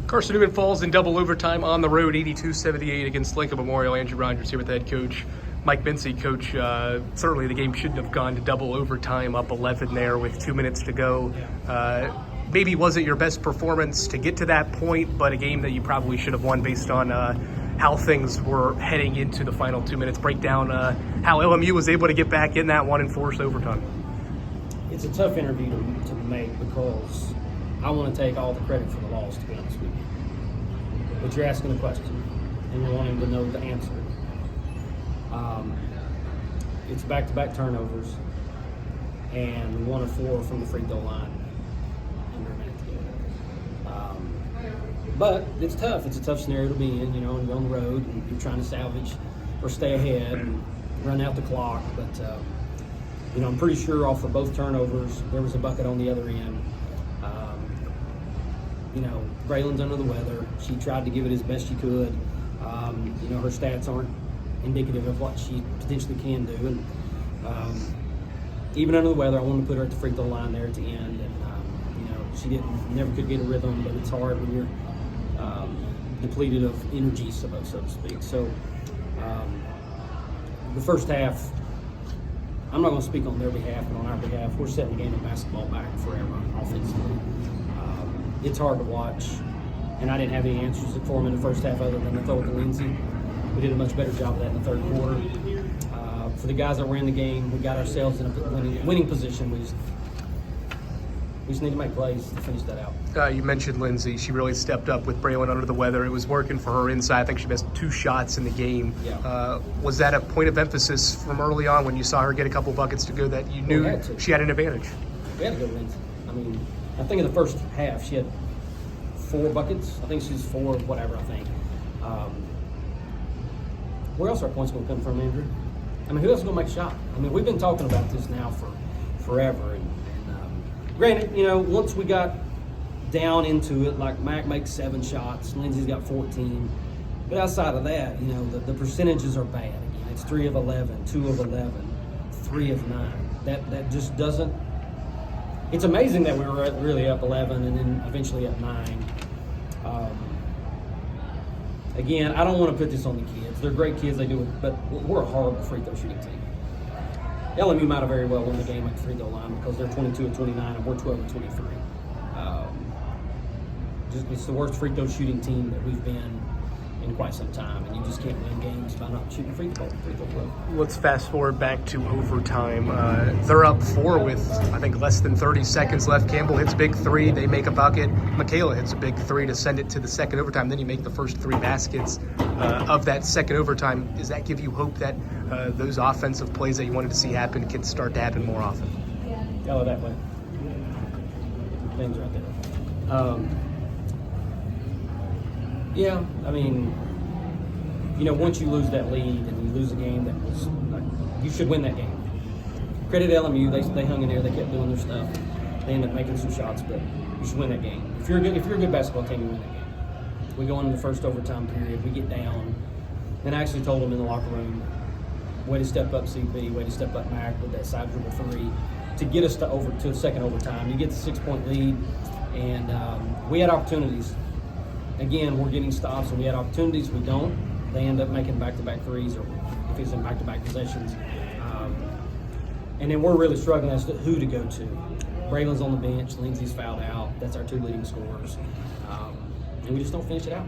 Carson-Newman falls in double overtime on the road, 82-78 against Lincoln Memorial. Andrew Rogers here with head coach Mike Mincey. Coach, certainly the game shouldn't have gone to double overtime, up 11 there with 2 minutes to go. Maybe wasn't your best performance to get to that point, but a game that you probably should have won based on how things were heading into the final 2 minutes. Break down how LMU was able to get back in that one and force overtime. It's a tough interview to make because I want to take all the credit for the loss, to be honest with you. But you're asking a question, and you're wanting to know the answer. It's back-to-back turnovers, and 1 of 4 from the free throw line under a minute to go. But it's tough. It's a tough scenario to be in, and you're on the road, and you're trying to salvage or stay ahead and run out the clock. But I'm pretty sure off of both turnovers, there was a bucket on the other end. Braylon's under the weather. She tried to give it as best she could. Her stats aren't indicative of what she potentially can do. And even under the weather, I wanted to put her at the free throw line there at the end. And she never could get a rhythm, but it's hard when you're depleted of energy, so to speak. So the first half, I'm not going to speak on their behalf, but on our behalf, we're setting the game of basketball back forever offensively. It's hard to watch, and I didn't have any answers for him in the first half other than the throw it to Mincey. We did a much better job of that in the third quarter. For the guys that were in the game, we got ourselves in a winning position. We just need to make plays to finish that out. You mentioned Lindsay. She really stepped up with Braylon under the weather. It was working for her inside. I think she missed 2 shots in the game. Yeah. Was that a point of emphasis from early on when you saw her get a couple buckets to go that you knew she had an advantage? We had to go Lindsay. I think in the first half she had 4 buckets. I think she's 4, whatever, I think. Where else are our points going to come from, Andrew? Who else is going to make a shot? We've been talking about this now for forever. And granted, once we got down into it, like Mac makes 7 shots, Lindsay's got 14. But outside of that, the percentages are bad. Again, it's 3 of 11, 2 of 11, 3 of 9. That just doesn't. It's amazing that we were really up 11 and then eventually up 9. Again, I don't want to put this on the kids. They're great kids, they do it, but we're a horrible free throw shooting team. LMU might have very well won the game at the free throw line because they're 22 of 29 and we're 12 of 23. It's the worst free throw shooting team that we've been in quite some time, and you just can't win games by not shooting free throw well. Let's fast forward back to overtime. They're up 4 with, I think, less than 30 seconds left. Campbell hits big 3. They make a bucket. Michaela hits a big 3 to send it to the second overtime. Then you make the first 3 baskets of that second overtime. Does that give you hope that those offensive plays that you wanted to see happen can start to happen more often? Go that way. Things right there. Once you lose that lead and you lose a game that was, you should win that game. Credit LMU, they hung in there, they kept doing their stuff. They ended up making some shots, but you should win that game. If you're a good basketball team, you win that game. We go into the first overtime period, we get down. Then I actually told them in the locker room, way to step up CP, way to step up Mac with that side dribble 3 to get us to the second overtime. You get the 6-point lead, and we had opportunities. Again, we're getting stops, and we had opportunities. We don't. They end up making back-to-back threes, or if it's in back-to-back possessions. And then we're really struggling as to who to go to. Braylon's on the bench. Lindsay's fouled out. That's our 2 leading scorers. And we just don't finish it out.